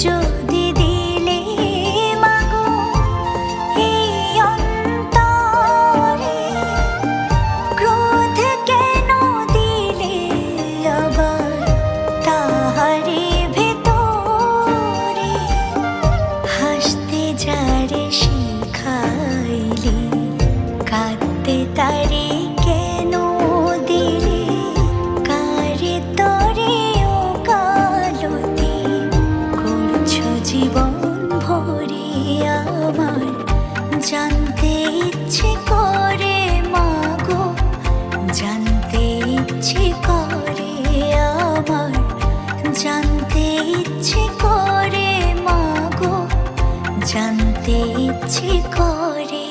যদি দিলে মাগো এই অন্তরে, ক্রোধ কেন দিলে আবার তাহারি ভেতরে, হাসতে যারে শিখাইলে কাঁদতে তারে কেন দিলে, কারে তরে ও কালতি করছো জীবন ভরে আমার, জানতে ইচ্ছে করে মাগো, জানতে ইচ্ছে করে আমার, জানতে ইচ্ছে করে মাগো, জানতে ইচ্ছে করে।